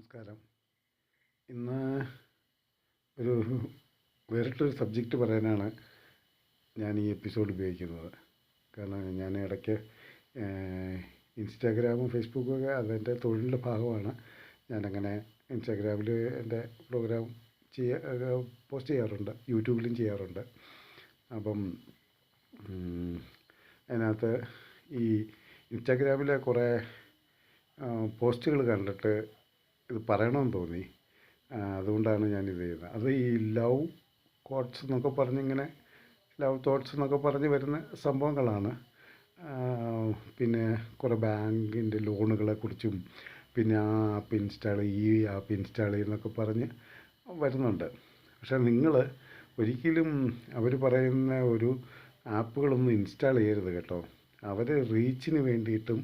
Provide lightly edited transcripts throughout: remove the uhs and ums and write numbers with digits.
നമസ്കാരം. ഇന്ന് ഒരു വേറിട്ടൊരു സബ്ജക്റ്റ് പറയാനാണ് ഞാൻ ഈ എപ്പിസോഡ് ഉപയോഗിക്കുന്നത്. കാരണം ഞാൻ ഇടയ്ക്ക് ഇൻസ്റ്റാഗ്രാമും ഫേസ്ബുക്കും ഒക്കെ അതെൻ്റെ തൊഴിലിൻ്റെ ഭാഗമാണ്. ഞാനങ്ങനെ ഇൻസ്റ്റാഗ്രാമിൽ എൻ്റെ പ്രോഗ്രാം പോസ്റ്റ് ചെയ്യാറുണ്ട്, യൂട്യൂബിലും ചെയ്യാറുണ്ട്. അപ്പം അതിനകത്ത് ഈ ഇൻസ്റ്റാഗ്രാമിലെ കുറേ പോസ്റ്റുകൾ കണ്ടിട്ട് ഇത് പറയണമെന്ന് തോന്നി. അതുകൊണ്ടാണ് ഞാനിത് ചെയ്യുന്നത്. അത് ഈ ലവ് കോട്ട്സ് എന്നൊക്കെ പറഞ്ഞിങ്ങനെ ലവ് തോട്ട്സ് എന്നൊക്കെ പറഞ്ഞ് വരുന്ന സംഭവങ്ങളാണ്. പിന്നെ കുറേ ബാങ്കിൻ്റെ ലോണുകളെക്കുറിച്ചും പിന്നെ ആ ആപ്പ് ഇൻസ്റ്റാൾ ഈ ആപ്പ് ഇൻസ്റ്റാൾ ചെയ്യുന്നൊക്കെ പറഞ്ഞ് വരുന്നുണ്ട്. പക്ഷേ നിങ്ങൾ ഒരിക്കലും അവർ പറയുന്ന ഒരു ആപ്പുകളൊന്നും ഇൻസ്റ്റാൾ ചെയ്യരുത് കേട്ടോ. അവർ റീച്ചിന് വേണ്ടിയിട്ടും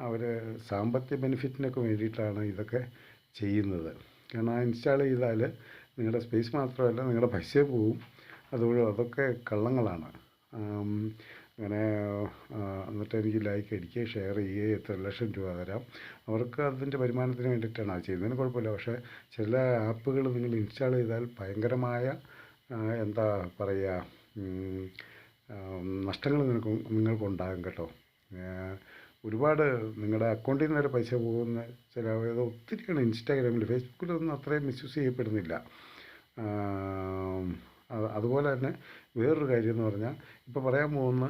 അവർ സാമ്പത്തിക ബെനിഫിറ്റിനൊക്കെ വേണ്ടിയിട്ടാണ് ഇതൊക്കെ ചെയ്യുന്നത്. കാരണം ആ ഇൻസ്റ്റാൾ ചെയ്താൽ നിങ്ങളുടെ സ്പേസ് മാത്രമല്ല നിങ്ങളുടെ പൈസ പോവും. അതുകൊണ്ട് അതൊക്കെ കള്ളങ്ങളാണ്. അങ്ങനെ എന്നിട്ട് എനിക്ക് ലൈക്ക് അടിക്കുക, ഷെയർ ചെയ്യുക, എത്ര ലക്ഷം രൂപ തരാം. അവർക്ക് അതിൻ്റെ വരുമാനത്തിന് വേണ്ടിയിട്ടാണ് അത് ചെയ്യുന്നതിന് കുഴപ്പമില്ല. പക്ഷേ ചില ആപ്പുകൾ നിങ്ങൾ ഇൻസ്റ്റാൾ ചെയ്താൽ ഭയങ്കരമായ എന്താ പറയുക നഷ്ടങ്ങൾ നിങ്ങൾക്കുണ്ടാകും കേട്ടോ. ഒരുപാട് നിങ്ങളുടെ അക്കൗണ്ടിൽ നിന്ന് വരെ പൈസ പോകുന്ന ചില ഒത്തിരിയാണ് ഇൻസ്റ്റാഗ്രാമിൽ. ഫേസ്ബുക്കിലൊന്നും അത്രയും മിസ്യൂസ് ചെയ്യപ്പെടുന്നില്ല. അതുപോലെ തന്നെ വേറൊരു കാര്യം എന്ന് പറഞ്ഞാൽ ഇപ്പോൾ പറയാൻ പോകുന്ന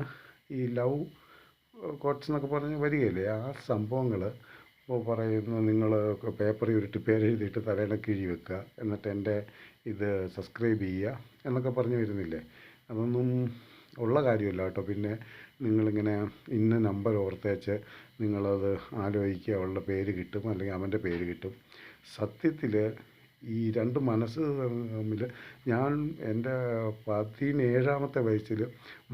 ഈ ലവ് കോട്ട്സ് എന്നൊക്കെ പറഞ്ഞ് വരികയില്ലേ, ആ സംഭവങ്ങൾ ഇപ്പോൾ പറയുന്ന നിങ്ങൾ പേപ്പറിൽ ഉരുട്ടി പേരെഴുതിയിട്ട് തലയുടെ കീഴി വെക്കുക, എന്നിട്ട് എൻ്റെ ഇത് സബ്സ്ക്രൈബ് ചെയ്യുക എന്നൊക്കെ പറഞ്ഞ് വരുന്നില്ലേ, അതൊന്നും ഉള്ള കാര്യമല്ല കേട്ടോ. പിന്നെ നിങ്ങളിങ്ങനെ ഇന്ന നമ്പർ ഓർത്തേച്ച് നിങ്ങളത് ആലോചിക്കുക, അവളുടെ പേര് കിട്ടും അല്ലെങ്കിൽ അവൻ്റെ പേര് കിട്ടും. സത്യത്തിൽ ഈ രണ്ട് മനസ്സ് തമ്മിൽ ഞാൻ എൻ്റെ 17ാമത്തെ വയസ്സിൽ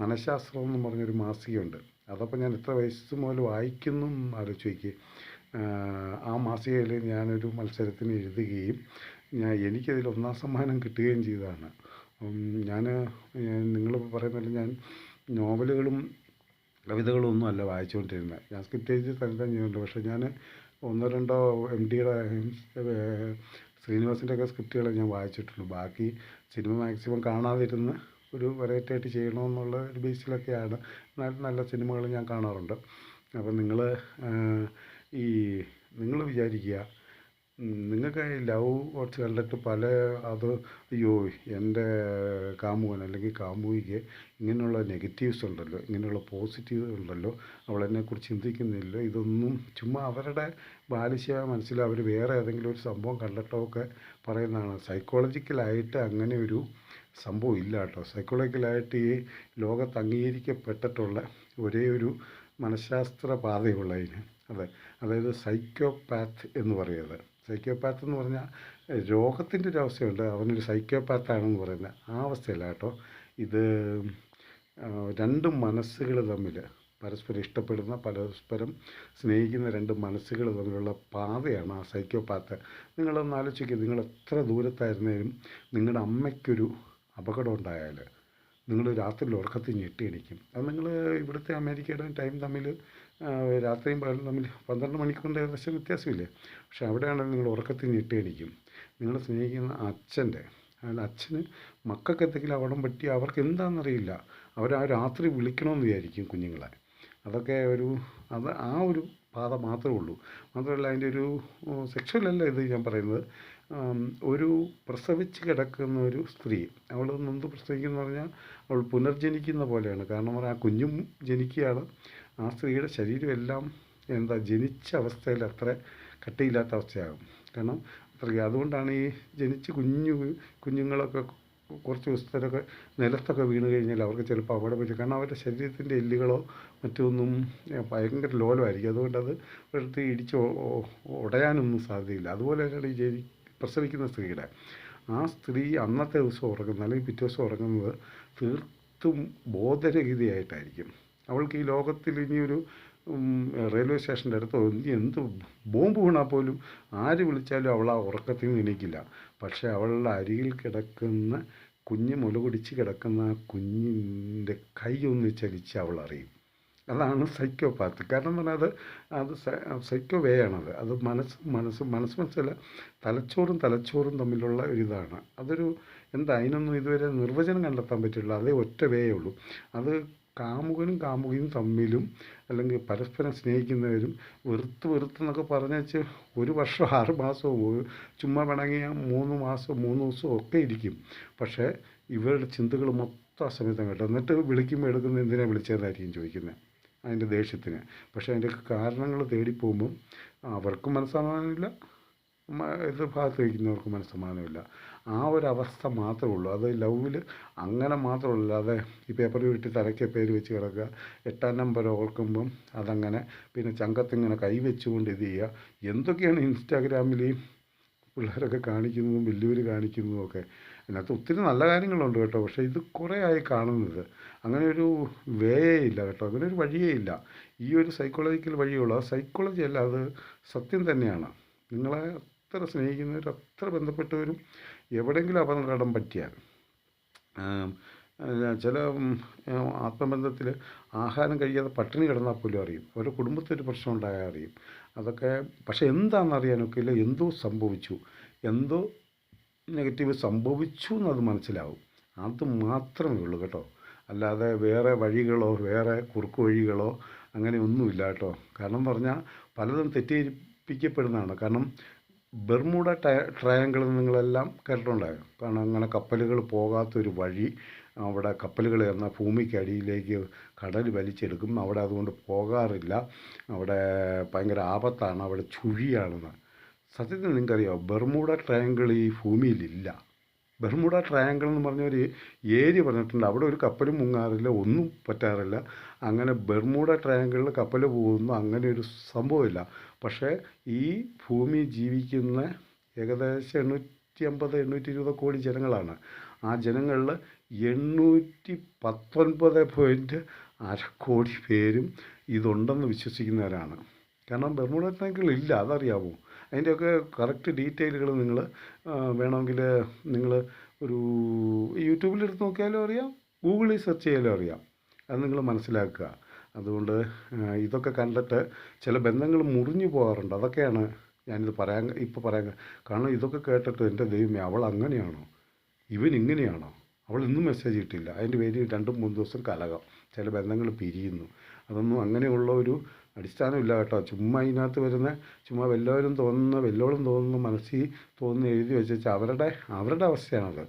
മനഃശാസ്ത്രം എന്ന് പറഞ്ഞൊരു മാസികയുണ്ട്. അതപ്പോൾ ഞാൻ എത്ര വയസ്സ് മുതൽ വായിക്കുന്നു ആലോചിച്ച് നോക്കി. ആ മാസികയിൽ ഞാനൊരു മത്സരത്തിന് എഴുതുകയും എനിക്കതിൽ 1ാം സമ്മാനം കിട്ടുകയും ചെയ്തതാണ്. നിങ്ങൾ പറയുന്നില്ല, ഞാൻ നോവലുകളും കവിതകളും ഒന്നും അല്ല വായിച്ചുകൊണ്ടിരുന്നത്. ഞാൻ സ്ക്രിപ്റ്റ് എഴുതി തന്നെ ചെയ്യുന്നുണ്ട്. പക്ഷേ ഞാൻ 1-2 MDയുടെ ശ്രീനിവാസിൻ്റെ ഒക്കെ സ്ക്രിപ്റ്റുകളെ ഞാൻ വായിച്ചിട്ടുള്ളൂ. ബാക്കി സിനിമ മാക്സിമം കാണാതിരുന്ന് ഒരു വെറൈറ്റി ആയിട്ട് ചെയ്യണമെന്നുള്ള ഒരു ബേസിലൊക്കെയാണ്. നല്ല സിനിമകൾ ഞാൻ കാണാറുണ്ട്. അപ്പം നിങ്ങൾ വിചാരിക്കുക, നിങ്ങൾക്ക് ഈ ലവ് കോട്ട്സ് കണ്ടിട്ട് അയ്യോ എൻ്റെ കാമുകൻ അല്ലെങ്കിൽ കാമുകിക്ക് ഇങ്ങനെയുള്ള നെഗറ്റീവ്സ് ഉണ്ടല്ലോ, ഇങ്ങനെയുള്ള പോസിറ്റീവ് ഉണ്ടല്ലോ, അവളെന്നെക്കുറിച്ച് ചിന്തിക്കുന്നില്ല, ഇതൊന്നും ചുമ്മാ അവരുടെ ബാലിശമായ മനസ്സിൽ അവർ വേറെ ഏതെങ്കിലും ഒരു സംഭവം കണ്ടിട്ടോ ഒക്കെ പറയുന്നതാണ്. സൈക്കോളജിക്കലായിട്ട് അങ്ങനെ ഒരു സംഭവം ഇല്ല കേട്ടോ. സൈക്കോളജിക്കലായിട്ട് ഈ ലോകത്ത് അംഗീകരിക്കപ്പെട്ടിട്ടുള്ള ഒരേ ഒരു മനഃശാസ്ത്ര പാതയുള്ളതിന് അതായത് സൈക്കോപാത്ത് എന്ന് പറയുന്നത്. സൈക്കോപാത്ത് എന്ന് പറഞ്ഞാൽ രോഗത്തിൻ്റെ ഒരു അവസ്ഥയുണ്ട്, അവനൊരു സൈക്കോപാത്താണെന്ന് പറയുന്നത് ആ അവസ്ഥയല്ല കേട്ടോ. ഇത് രണ്ട് മനസ്സുകൾ തമ്മിൽ പരസ്പരം ഇഷ്ടപ്പെടുന്ന, പരസ്പരം സ്നേഹിക്കുന്ന രണ്ട് മനസ്സുകൾ തമ്മിലുള്ള പാതയാണ് ആ സൈക്കോപാത്ത്. നിങ്ങളൊന്ന് ആലോചിക്കുക, നിങ്ങൾ എത്ര ദൂരത്തായിരുന്നാലും നിങ്ങളുടെ അമ്മയ്ക്കൊരു അപകടം ഉണ്ടായാൽ നിങ്ങൾ രാത്രിയിൽ ഉറക്കത്തിൽ ഞെട്ടി എണീക്കും. അത് നിങ്ങൾ ഇവിടുത്തെ അമേരിക്കയുടെ ടൈം തമ്മിൽ രാത്രിയും പകലും തമ്മിൽ 12 മണിക്കൂറിൻ്റെ ഏകദേശം വ്യത്യാസമില്ലേ. പക്ഷേ അവിടെയാണെങ്കിൽ നിങ്ങൾ ഉറക്കത്തിൽ ഞെട്ടി എണീക്കും. നിങ്ങൾ സ്നേഹിക്കുന്ന അച്ഛന് മക്കൾക്ക് എന്തെങ്കിലും അപകടം പറ്റി അവർക്ക് എന്താണെന്നറിയില്ല, അവർ ആ രാത്രി വിളിക്കണമെന്ന് വിചാരിക്കും കുഞ്ഞുങ്ങളെ. അതൊക്കെ ആ ഒരു പാത മാത്രമേ ഉള്ളൂ. മാത്രമല്ല അതിൻ്റെ ഒരു സെക്ഷലല്ല ഇത് ഞാൻ പറയുന്നത്. ഒരു പ്രസവിച്ച് കിടക്കുന്ന ഒരു സ്ത്രീ, അവൾ നൊന്ത് പ്രസവിക്കുന്ന പറഞ്ഞാൽ അവൾ പുനർജനിക്കുന്ന പോലെയാണ്. കാരണം ആ കുഞ്ഞും ജനിക്കുകയാണ്, ആ സ്ത്രീയുടെ ശരീരമെല്ലാം ജനിച്ച അവസ്ഥയിൽ അത്ര കട്ടിയില്ലാത്ത അവസ്ഥയാകും. കാരണം അതുകൊണ്ടാണ് ഈ ജനിച്ച് കുഞ്ഞുങ്ങളൊക്കെ കുറച്ച് ദിവസത്തേക്കൊക്കെ നിലത്തൊക്കെ വീണ് കഴിഞ്ഞാൽ അവർക്ക് ചിലപ്പോൾ അപകടം പറ്റും. കാരണം അവരുടെ ശരീരത്തിൻ്റെ എല്ലുകളോ മറ്റൊന്നും ഭയങ്കര ലോലമായിരിക്കും. അതുകൊണ്ട് അത് ഒരിടത്ത് ഇടിച്ച് ഉടയാനൊന്നും സാധ്യതയില്ല. അതുപോലെ തന്നെയാണ് ഈ പ്രസവിക്കുന്ന സ്ത്രീയുടെ. ആ സ്ത്രീ അന്നത്തെ ദിവസം ഉറങ്ങുന്നത് അല്ലെങ്കിൽ പിറ്റേ ദിവസം ഉറങ്ങുന്നത് തീർത്തും ബോധരഹിതയായിട്ടായിരിക്കും. അവൾക്ക് ഈ ലോകത്തിൽ ഇനിയൊരു റെയിൽവേ സ്റ്റേഷൻ്റെ അടുത്തോ എന്ത് ബോംബ് വീണാൽ പോലും ആര് വിളിച്ചാലും അവൾ ആ ഉറക്കത്തിൽ നിന്ന് എണീക്കില്ല. പക്ഷേ അവളുടെ അരികിൽ കിടക്കുന്ന കുഞ്ഞ് മുലകുടിച്ച് കിടക്കുന്ന ആ കുഞ്ഞിൻ്റെ കൈ ഒന്ന് ചലിച്ച് അവൾ അറിയും. അതാണ് സൈക്കോപാത്ത്. കാരണം എന്ന് പറഞ്ഞാൽ അത് സൈക്കോ വേ ആണത്. അത് മനസ്സല്ല, തലച്ചോറും തമ്മിലുള്ള ഒരിതാണ്. അതൊരു എന്താ അതിനൊന്നും ഇതുവരെ നിർവചനം കണ്ടെത്താൻ പറ്റില്ല. അതേ ഒറ്റ വേയേ ഉള്ളൂ. അത് കാമുകനും തമ്മിലും അല്ലെങ്കിൽ പരസ്പരം സ്നേഹിക്കുന്നവരും വെറുത്തെന്നൊക്കെ പറഞ്ഞേച്ച് 1 വർഷം 6 മാസവും ചുമ്മാ പിണങ്ങിയ 3 മാസം 3 ദിവസവും ഒക്കെ ഇരിക്കും. പക്ഷേ ഇവരുടെ ചിന്തകൾ മൊത്തം ആ സമയത്ത് കേട്ടോ. എന്നിട്ട് വിളിക്കുമ്പോൾ എടുക്കുന്നത് എന്തിനാണ് വിളിച്ചതെന്നായിരിക്കും ചോദിക്കുന്നത്, അതിൻ്റെ ദേഷ്യത്തിന്. പക്ഷേ അതിൻ്റെ കാരണങ്ങൾ തേടിപ്പോകുമ്പം അവർക്കും മനസ്സമാധാനമില്ല, എതിർ ഭാഗത്ത് വയ്ക്കുന്നവർക്ക് മനസ്സമാധാനമില്ല. ആ ഒരവസ്ഥ മാത്രമേ ഉള്ളൂ. അത് ലവിൽ അങ്ങനെ മാത്രമല്ല. അല്ലാതെ ഈ പേപ്പർ വിട്ട് തലയ്ക്ക് പേര് വെച്ച് കിടക്കുക, 8-ാം നമ്പർ ഓർക്കുമ്പം അതങ്ങനെ, പിന്നെ ചങ്കത്തിങ്ങനെ കൈവച്ചുകൊണ്ട് ഇത് ചെയ്യുക. എന്തൊക്കെയാണ് ഇൻസ്റ്റാഗ്രാമിൽ പിള്ളേരൊക്കെ കാണിക്കുന്നതും വലിയവർ കാണിക്കുന്നതും ഒക്കെ. അതിനകത്ത് ഒത്തിരി നല്ല കാര്യങ്ങളുണ്ട് കേട്ടോ. പക്ഷേ ഇത് കുറേ ആയി കാണുന്നത്. അങ്ങനെ ഒരു വേയേ ഇല്ല കേട്ടോ, അങ്ങനെ ഒരു വഴിയേ ഇല്ല. ഈ ഒരു സൈക്കോളജിക്കൽ വഴിയുള്ളൂ. ആ സൈക്കോളജി അല്ല, അത് സത്യം തന്നെയാണ്. നിങ്ങളെ അത്ര സ്നേഹിക്കുന്നവർ, അത്ര ബന്ധപ്പെട്ടവരും എവിടെയെങ്കിലും അപകടം പറ്റിയാൽ, ചില ആത്മബന്ധത്തിൽ ആഹാരം കഴിക്കാതെ പട്ടിണി കിടന്നാൽ പോലും അറിയും. അവരുടെ കുടുംബത്തിൽ പ്രശ്നം ഉണ്ടായാൽ അറിയും. അതൊക്കെ പക്ഷേ എന്താണെന്നറിയാനൊക്കെ ഇല്ല. എന്തോ സംഭവിച്ചു, എന്തോ നെഗറ്റീവ് സംഭവിച്ചു എന്നത് മനസ്സിലാവും. അത് മാത്രമേ ഉള്ളൂ കേട്ടോ. അല്ലാതെ വേറെ വഴികളോ വേറെ കുറുക്ക് വഴികളോ അങ്ങനെ ഒന്നുമില്ല കേട്ടോ. കാരണം പറഞ്ഞാൽ പലതും തെറ്റിദ്ധരിപ്പിക്കപ്പെടുന്നതാണ്. കാരണം ബെർമുഡ ട്രയാങ്കിൾ നിങ്ങളെല്ലാം കേട്ടിട്ടുണ്ടാകും. കാരണം അങ്ങനെ കപ്പലുകൾ പോകാത്തൊരു വഴി, അവിടെ കപ്പലുകൾ എന്നാൽ ഭൂമിക്കടിയിലേക്ക് കടൽ വലിച്ചെടുക്കും. അവിടെ അതുകൊണ്ട് പോകാറില്ല. അവിടെ ഭയങ്കര ആപത്താണ്, അവിടെ ചുഴിയാണെന്ന്. സത്യത്തിൽ നിങ്ങൾക്കറിയാമോ, ബെർമുഡ ട്രയാങ്കിൾ ഈ ഭൂമിയിലില്ല. ബെർമുഡ ട്രയാങ്കിൾ എന്ന് പറഞ്ഞൊരു ഏരിയ പറഞ്ഞിട്ടുണ്ട്. അവിടെ ഒരു കപ്പലും മുങ്ങാറില്ല, ഒന്നും പറ്റാറില്ല. അങ്ങനെ ബെർമുഡ ട്രയാങ്കിളിൽ കപ്പൽ പോകുന്നു, അങ്ങനെ ഒരു സംഭവമില്ല. പക്ഷേ ഈ ഭൂമി ജീവിക്കുന്ന ഏകദേശം 850-820 കോടി ജനങ്ങളാണ്. ആ ജനങ്ങളിൽ 819.5 കോടി പേരും ഇതുണ്ടെന്ന് വിശ്വസിക്കുന്നവരാണ്. കാരണം ബെർമുഡ ട്രയാങ്കിൾ ഇല്ല, അതറിയാമോ? അതിൻ്റെയൊക്കെ കറക്റ്റ് ഡീറ്റെയിലുകൾ നിങ്ങൾ വേണമെങ്കിൽ നിങ്ങൾ ഒരു യൂട്യൂബിലെടുത്ത് നോക്കിയാലും അറിയാം, ഗൂഗിളിൽ സെർച്ച് ചെയ്യാലും അറിയാം. അത് നിങ്ങൾ മനസ്സിലാക്കുക. അതുകൊണ്ട് ഇതൊക്കെ കണ്ടിട്ട് ചില ബന്ധങ്ങൾ മുറിഞ്ഞു പോകാറുണ്ട്. അതൊക്കെയാണ് ഞാനിത് ഇപ്പോൾ പറയാൻ കാരണം ഇതൊക്കെ കേട്ടിട്ട് എൻ്റെ ദൈവമേ, അവൾ അങ്ങനെയാണോ, ഇവൻ ഇങ്ങനെയാണോ, അവൾ ഇന്നും മെസ്സേജ് ഇട്ടില്ല, അതിൻ്റെ പേരിൽ 2-3 ദിവസം കലകം, ചില ബന്ധങ്ങൾ പിരിയുന്നു. അതൊന്നും അങ്ങനെയുള്ള ഒരു അടിസ്ഥാനമില്ല കേട്ടോ. ചുമ്മാ ഇതിനകത്ത് വരുന്ന ചുമ്മാ വല്ലോരും തോന്നുന്ന മനസ്സിൽ തോന്നുന്ന എഴുതി വെച്ചേച്ച് അവരുടെ അവസ്ഥയാണത്.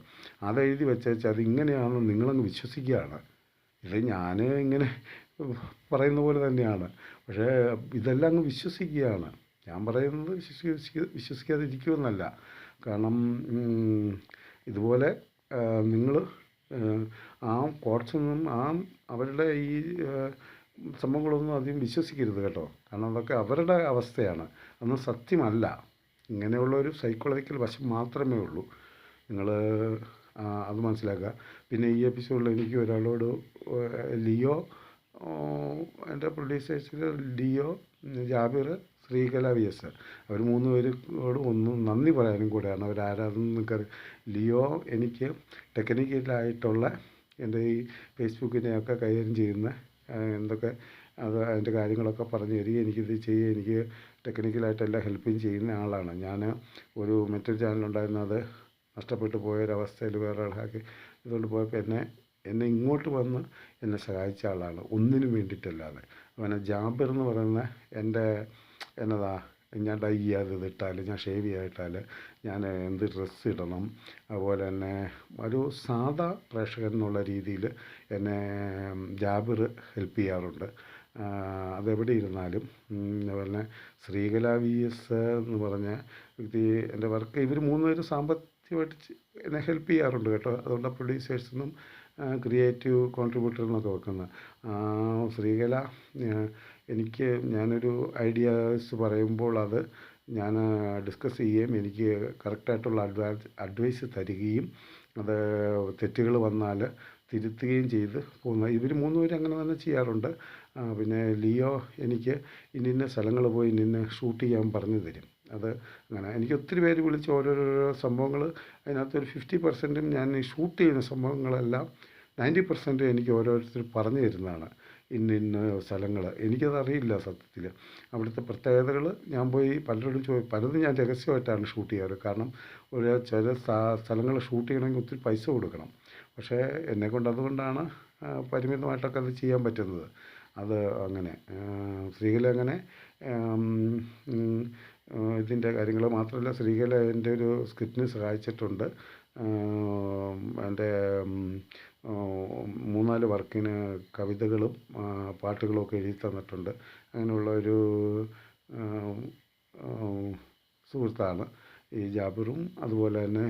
അതെഴുതി വെച്ചേച്ച് അതിങ്ങനെയാണെന്ന് നിങ്ങളങ്ങ് വിശ്വസിക്കുകയാണ്. ഇത് ഞാൻ ഇങ്ങനെ പറയുന്ന പോലെ തന്നെയാണ്. പക്ഷേ ഇതെല്ലാം അങ്ങ് വിശ്വസിക്കുകയാണ്. ഞാൻ പറയുന്നത് വിശ്വസിക്കാതിരിക്കുമെന്നല്ല. കാരണം ഇതുപോലെ നിങ്ങൾ ആ കോട്സൊന്നും അവരുടെ ഈ സംഭവങ്ങളൊന്നും അധികം വിശ്വസിക്കരുത് കേട്ടോ. കാരണം അതൊക്കെ അവരുടെ അവസ്ഥയാണ്, അതൊന്നും സത്യമല്ല. ഇങ്ങനെയുള്ള ഒരു സൈക്കോളജിക്കൽ വശം മാത്രമേ ഉള്ളൂ. നിങ്ങൾ അത് മനസ്സിലാക്കുക. പിന്നെ ഈ എപ്പിസോഡിൽ എനിക്ക് ഒരാളോട് ലിയോ, എൻ്റെ പ്രൊഡ്യൂസേഴ്സിൽ ലിയോ, ജാബിർ, ശ്രീകല VS, അവർ 3 പേരോട് ഒന്ന് നന്ദി പറയാനും കൂടെയാണ്. അവരാരാണെന്ന് നിങ്ങൾക്കറിയാം. ലിയോ എനിക്ക് ടെക്നിക്കലായിട്ടുള്ള എൻ്റെ ഈ ഫേസ്ബുക്കിനെയൊക്കെ കൈകാര്യം ചെയ്യുന്ന എന്തൊക്കെ അതിൻ്റെ കാര്യങ്ങളൊക്കെ പറഞ്ഞു തരികയും എനിക്കിത് ചെയ്യുക, എനിക്ക് ടെക്നിക്കലായിട്ടെല്ലാം ഹെൽപ്പും ചെയ്യുന്ന ആളാണ്. ഞാൻ ഒരു മറ്റൊരു ചാനലുണ്ടായിരുന്നു, അത് നഷ്ടപ്പെട്ടു പോയൊരവസ്ഥയിൽ വേറെ ആളാക്കി ഇതുകൊണ്ട് പോയപ്പോൾ എന്നെ ഇങ്ങോട്ട് വന്ന് എന്നെ സഹായിച്ച ആളാണ്, ഒന്നിനും വേണ്ടിയിട്ടല്ലാതെ. അവനെ ജാബിർ എന്ന് പറയുന്ന എൻ്റെ ഞാൻ ഡൈ ചെയ്യാതിട്ടാൽ, ഞാൻ ഷേവ് ചെയ്യാതിട്ടാൽ ഞാൻ എന്ത് ഡ്രസ്സ് ഇടണം, അതുപോലെ തന്നെ ഒരു സാധാ പ്രേക്ഷകൻ എന്നുള്ള രീതിയിൽ എന്നെ ജാബിർ ഹെൽപ്പ് ചെയ്യാറുണ്ട്. അതെവിടെ ഇരുന്നാലും. അതുപോലെ ശ്രീകല VS എന്ന് പറഞ്ഞ വ്യക്തി എൻ്റെ വർക്ക്, ഇവർ 3 പേരും സാമ്പത്തികമായിട്ട് എന്നെ ഹെൽപ്പ് ചെയ്യാറുണ്ട് കേട്ടോ. അതുകൊണ്ട് പ്രൊഡ്യൂസേഴ്സിനും ക്രിയേറ്റീവ് കോൺട്രിബ്യൂട്ടർ എന്നൊക്കെ വെക്കുന്നത്. ശ്രീകല ഞാനൊരു ഐഡിയാസ് പറയുമ്പോൾ അത് ഞാൻ ഡിസ്കസ് ചെയ്യുകയും എനിക്ക് കറക്റ്റായിട്ടുള്ള അഡ്വൈസ് തരികയും അത് തെറ്റുകൾ വന്നാൽ തിരുത്തുകയും ചെയ്ത് പോകുന്ന ഇവർ 3 പേരും അങ്ങനെ തന്നെ ചെയ്യാറുണ്ട്. പിന്നെ ലിയോ എനിക്ക് ഇന്ന സ്ഥലങ്ങൾ പോയി ഇന്ന ഷൂട്ട് ചെയ്യാൻ പറഞ്ഞു തരും. അത് അങ്ങനെ എനിക്ക് ഒത്തിരി പേര് വിളിച്ച് ഓരോരോ സംഭവങ്ങൾ, അതിനകത്തൊരു 50% ഞാൻ ഷൂട്ട് ചെയ്യുന്ന സംഭവങ്ങളെല്ലാം 90% എനിക്ക് ഓരോരുത്തർ പറഞ്ഞു തരുന്നതാണ്. ഇന്ന സ്ഥലങ്ങൾ എനിക്കതറിയില്ല സത്യത്തിൽ. അവിടുത്തെ പ്രത്യേകതകൾ ഞാൻ പോയി പലരോടും പലതും ഞാൻ രഹസ്യമായിട്ടാണ് ഷൂട്ട് ചെയ്യാറ്. കാരണം ചില സ്ഥലങ്ങൾ ഷൂട്ട് ചെയ്യണമെങ്കിൽ ഒത്തിരി പൈസ കൊടുക്കണം. പക്ഷേ എന്നെക്കൊണ്ട് അതുകൊണ്ടാണ് പരിമിതമായിട്ടൊക്കെ അത് ചെയ്യാൻ പറ്റുന്നത്. അത് അങ്ങനെ ശ്രീകല അങ്ങനെ ഇതിൻ്റെ കാര്യങ്ങൾ മാത്രമല്ല, ശ്രീകല എൻ്റെ ഒരു സ്ക്രിപ്റ്റിന് സഹായിച്ചിട്ടുണ്ട്. എൻ്റെ 3-4 വർക്കിന് കവിതകളും പാട്ടുകളും ഒക്കെ എഴുതി തന്നിട്ടുണ്ട്. അങ്ങനെയുള്ള ഒരു സുഹൃത്താണ് ഈ ജാബിറും. അതുപോലെ തന്നെ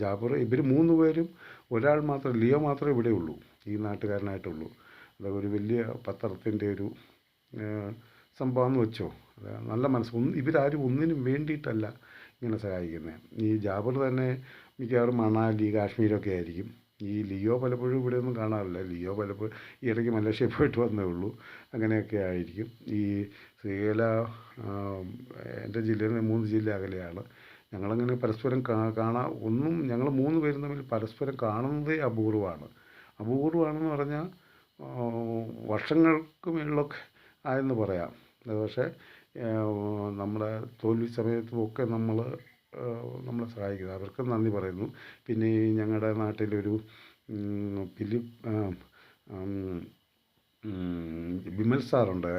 ജാബിർ, ഇവർ 3 പേരും, ഒരാൾ മാത്രം, ലിയോ മാത്രമേ ഇവിടെ ഉള്ളൂ, ഈ നാട്ടുകാരനായിട്ടുള്ളൂ. അത് ഒരു വലിയ പത്രത്തിൻ്റെ ഒരു സംഭവമെന്ന് വെച്ചോ. നല്ല മനസ്സ്. ഇവരാരും ഒന്നിനും വേണ്ടിയിട്ടല്ല ഇങ്ങനെ സഹായിക്കുന്നത്. ഈ ജാബിർ തന്നെ മിക്കവാറും മണാലി, കാശ്മീരൊക്കെ ആയിരിക്കും. ഈ ലിയോ പലപ്പോഴും ഇവിടെയൊന്നും കാണാറില്ല. ലിയോ പലപ്പോഴും ഈ ഇടയ്ക്ക് മലേഷ്യയിൽ പോയിട്ട് വന്നേ ഉള്ളൂ. അങ്ങനെയൊക്കെ ആയിരിക്കും. ഈ ശ്രീകല എൻ്റെ ജില്ലയിൽ നിന്ന് 3 ജില്ല അകലെയാണ്. ഞങ്ങളങ്ങനെ പരസ്പരം ഒന്നും, ഞങ്ങൾ 3 പേരും തമ്മിൽ പരസ്പരം കാണുന്നതേ അപൂർവമാണെന്ന് പറഞ്ഞാൽ വർഷങ്ങൾക്ക് മുകളിലൊക്കെ ആയെന്ന് പറയാം. പക്ഷേ നമ്മുടെ തോൽവി സമയത്തുമൊക്കെ നമ്മളെ സഹായിക്കുന്നത്, അവർക്ക് നന്ദി പറയുന്നു. പിന്നെ ഈ ഞങ്ങളുടെ നാട്ടിലൊരു വിമൽ സാറുണ്ട്,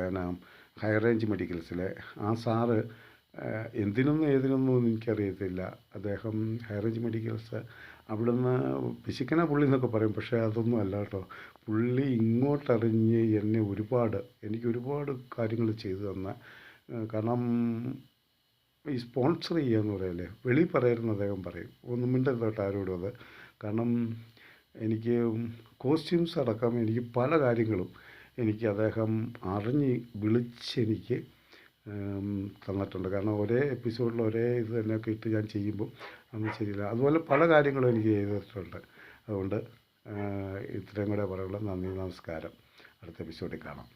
ഹൈ റേഞ്ച് മെഡിക്കൽസിലെ. ആ സാറ് എന്തിനൊന്നും ഏതിനൊന്നും എനിക്കറിയത്തില്ല. അദ്ദേഹം ഹൈ റേഞ്ച് മെഡിക്കൽസ് അവിടുന്ന് പിശുക്കന പുള്ളി എന്നൊക്കെ പറയും. പക്ഷേ അതൊന്നും അല്ല കേട്ടോ. പുള്ളി ഇങ്ങോട്ടറിഞ്ഞ് എനിക്ക് ഒരുപാട് കാര്യങ്ങൾ ചെയ്തു തന്ന. കാരണം ഈ സ്പോൺസർ ചെയ്യുകയെന്ന് പറയല്ലേ, വെളിയിൽ പറയരുതെന്ന് അദ്ദേഹം പറയും. ഒന്നും മിണ്ടരുത് കേട്ടോ ആരോടും അത്. കാരണം എനിക്ക് കോസ്റ്റ്യൂംസ് അടക്കം എനിക്ക് പല കാര്യങ്ങളും എനിക്ക് അദ്ദേഹം വിളിച്ചെനിക്ക് തന്നിട്ടുണ്ട്. കാരണം ഒരേ എപ്പിസോഡിൽ ഒരേ ഇത് തന്നെയൊക്കെ ഇട്ട് ഞാൻ ചെയ്യുമ്പോൾ അതൊന്നും ശരിയില്ല. അതുപോലെ പല കാര്യങ്ങളും എനിക്ക് ചെയ്തിട്ടുണ്ട്. അതുകൊണ്ട് ഇത്രയും കൂടെ പറയുള്ളൂ. നന്ദി, നമസ്കാരം. അടുത്ത എപ്പിസോഡിൽ കാണാം.